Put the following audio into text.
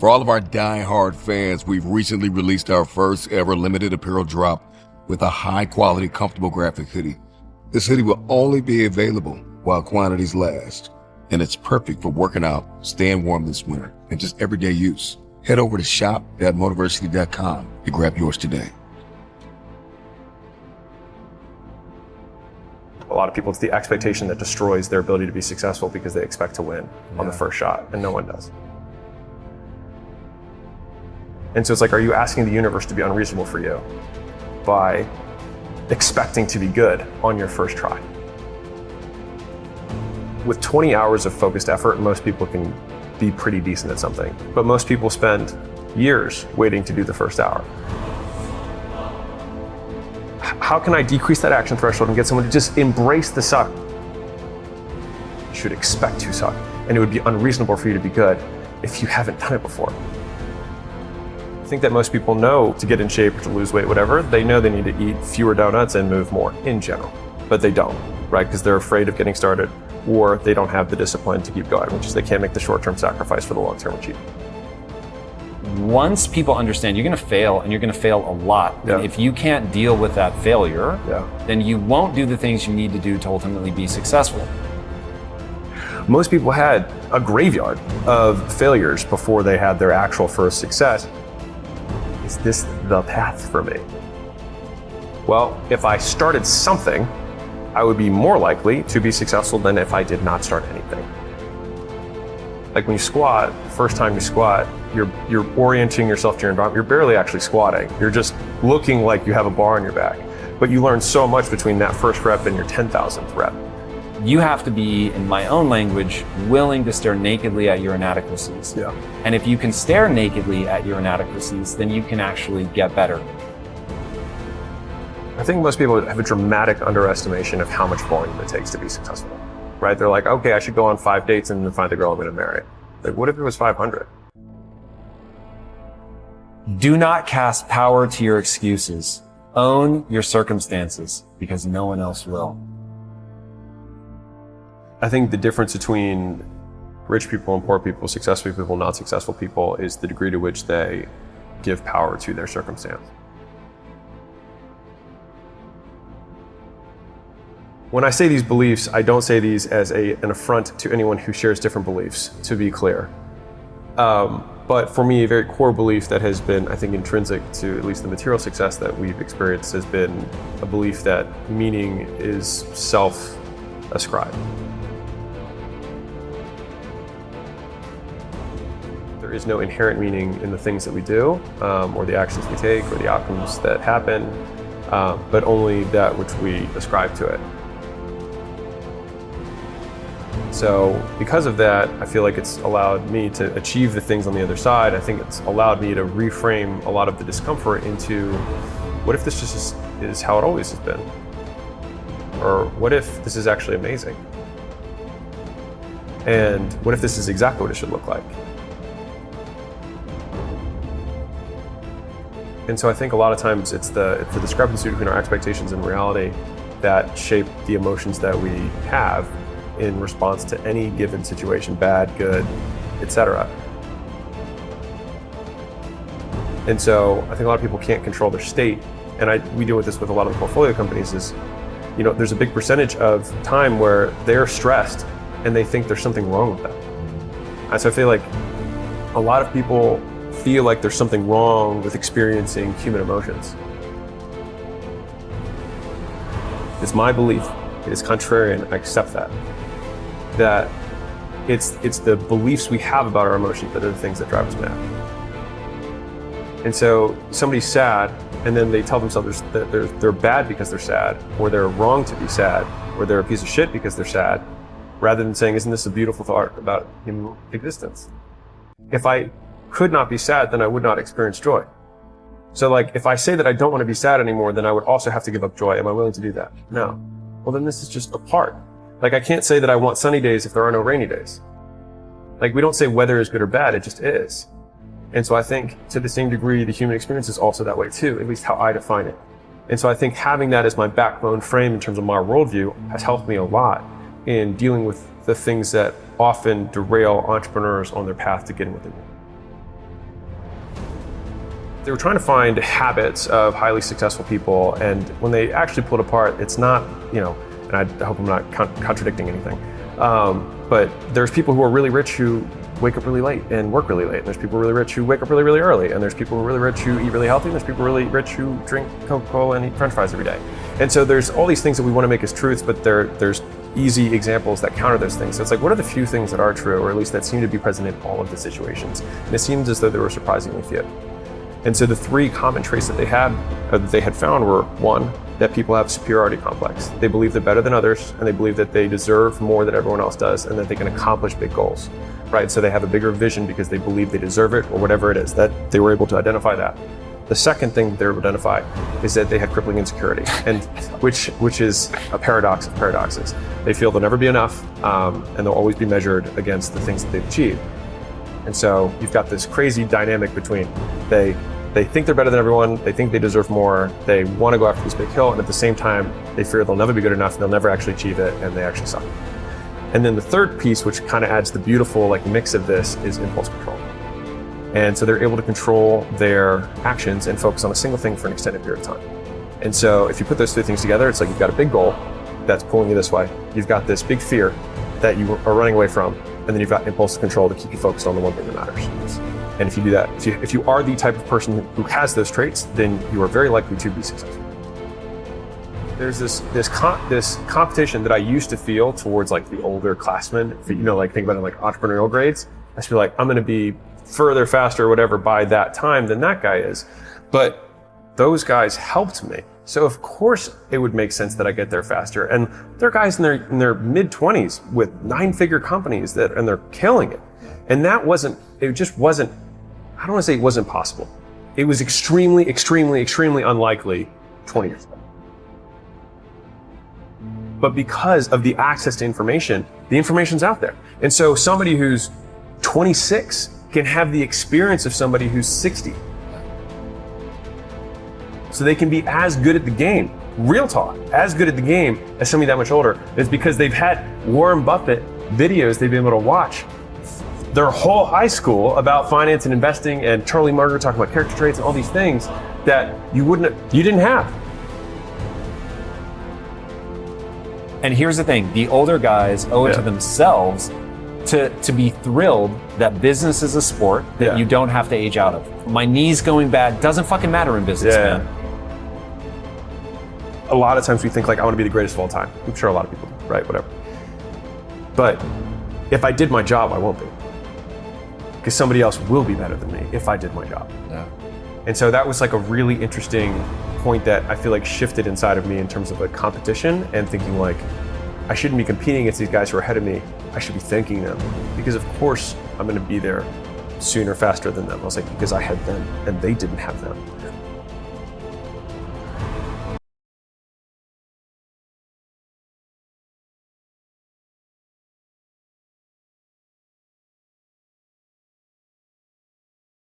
For all of our die-hard fans, we've recently released our first ever limited apparel drop with a high-quality, comfortable graphic hoodie. This hoodie will only be available while quantities last, and it's perfect for working out, staying warm this winter, and just everyday use. Head over to shop.motiversity.com to grab yours today. A lot of people, it's the expectation that destroys their ability to be successful because they expect to win on the first shot, and no one does. And so it's like, are you asking the universe to be unreasonable for you by expecting to be good on your first try? With 20 hours of focused effort, most people can be pretty decent at something, but most people spend years waiting to do the first hour. How can I decrease that action threshold and get someone to just embrace the suck? You should expect to suck, and it would be unreasonable for you to be good if you haven't done it before. I think that most people know to get in shape or to lose weight, whatever, they know they need to eat fewer donuts and move more in general, but they don't, right? Because they're afraid of getting started, or they don't have the discipline to keep going, which is they can't make the short-term sacrifice for the long-term achievement. Once people understand you're going to fail, and you're going to fail a lot, and if you can't deal with that failure, then you won't do the things you need to do to ultimately be successful. Most people had a graveyard of failures before they had their actual first success. Is this the path for me? Well, if I started something, I would be more likely to be successful than if I did not start anything. Like when you squat, first time you squat, you're orienting yourself to your environment. You're barely actually squatting. You're just looking like you have a bar on your back. But you learn so much between that first rep and your 10,000th rep. You have to be, in my own language, willing to stare nakedly at your inadequacies. And if you can stare nakedly at your inadequacies, then you can actually get better. I think most people have a dramatic underestimation of how much volume it takes to be successful, right? They're like, okay, I should go on 5 dates and then find the girl I'm gonna marry. Like, what if it was 500? Do not cast power to your excuses. Own your circumstances, because no one else will. I think the difference between rich people and poor people, successful people, not successful people, is the degree to which they give power to their circumstance. When I say these beliefs, I don't say these as an affront to anyone who shares different beliefs, to be clear. But for me, a very core belief that has been, I think, intrinsic to at least the material success that we've experienced has been a belief that meaning is self-ascribed. There is no inherent meaning in the things that we do, or the actions we take, or the outcomes that happen, but only that which we ascribe to it. So because of that, I feel like it's allowed me to achieve the things on the other side. I think it's allowed me to reframe a lot of the discomfort into, what if this just is how it always has been? Or what if this is actually amazing? And what if this is exactly what it should look like? And so I think a lot of times it's the discrepancy between our expectations and reality that shape the emotions that we have in response to any given situation, bad, good, etc. And so I think a lot of people can't control their state, and we deal with this with a lot of the portfolio companies is, there's a big percentage of time where they're stressed and they think there's something wrong with them. And so I feel like a lot of people feel like there's something wrong with experiencing human emotions. It's my belief, it is contrarian, I accept that it's the beliefs we have about our emotions that are the things that drive us mad. And so somebody's sad, and then they tell themselves that they're bad because they're sad, or they're wrong to be sad, or they're a piece of shit because they're sad, rather than saying, isn't this a beautiful thought about human existence? If I could not be sad, then I would not experience joy. So like, if I say that I don't want to be sad anymore, then I would also have to give up joy. Am I willing to do that? No. Well, then this is just a part. Like, I can't say that I want sunny days if there are no rainy days. Like, we don't say weather is good or bad, it just is. And so I think to the same degree, the human experience is also that way too, at least how I define it. And so I think having that as my backbone frame in terms of my worldview has helped me a lot in dealing with the things that often derail entrepreneurs on their path to getting what they want. They were trying to find habits of highly successful people, and when they actually pulled apart, it's not, and I hope I'm not contradicting anything, but there's people who are really rich who wake up really late and work really late. And there's people really rich who wake up really, really early. And there's people who are really rich who eat really healthy. And there's people really rich who drink Coca-Cola and eat French fries every day. And so there's all these things that we want to make as truths, but there's easy examples that counter those things. So it's like, what are the few things that are true, or at least that seem to be present in all of the situations? And it seems as though there were surprisingly few. And so the three common traits that they had found were, one, that people have superiority complex. They believe they're better than others, and they believe that they deserve more than everyone else does, and that they can accomplish big goals, right? So they have a bigger vision because they believe they deserve it, or whatever it is, that they were able to identify that. The second thing they were able to identify is that they had crippling insecurity, and which is a paradox of paradoxes. They feel they'll never be enough, and they'll always be measured against the things that they've achieved. And so you've got this crazy dynamic between they think they're better than everyone, they think they deserve more, they want to go after this big hill, and at the same time, they fear they'll never be good enough, and they'll never actually achieve it, and they actually suck. And then the third piece, which kind of adds the beautiful mix of this, is impulse control. And so they're able to control their actions and focus on a single thing for an extended period of time. And so if you put those three things together, it's like you've got a big goal that's pulling you this way, you've got this big fear that you are running away from, and then you've got impulse control to keep you focused on the one thing that matters. And if you do that, if you are the type of person who has those traits, then you are very likely to be successful. There's this competition that I used to feel towards the older classmen. Think about it in entrepreneurial grades. I used to be like, I'm going to be further, faster, or whatever by that time than that guy is. But those guys helped me. So of course it would make sense that I get there faster. And they're guys in their mid-20s with 9-figure companies and they're killing it. And it just wasn't, I don't want to say it wasn't possible. It was extremely, extremely, extremely unlikely 20 years ago. But because of the access to information, the information's out there. And so somebody who's 26 can have the experience of somebody who's 60. So they can be as good at the game, real talk, as good at the game as somebody that much older. It's because they've had Warren Buffett videos they've been able to watch their whole high school about finance and investing, and Charlie Munger talking about character traits and all these things that you didn't have. And here's the thing, the older guys owe it to themselves to be thrilled that business is a sport that you don't have to age out of. My knee's going bad, doesn't fucking matter in business, man. A lot of times we think I want to be the greatest of all time. I'm sure a lot of people do, right? Whatever. But if I did my job, I won't be. Because somebody else will be better than me if I did my job. Yeah. And so that was a really interesting point that I feel shifted inside of me in terms of competition, and thinking I shouldn't be competing against these guys who are ahead of me. I should be thanking them, because of course I'm going to be there sooner, faster than them. I was because I had them and they didn't have them.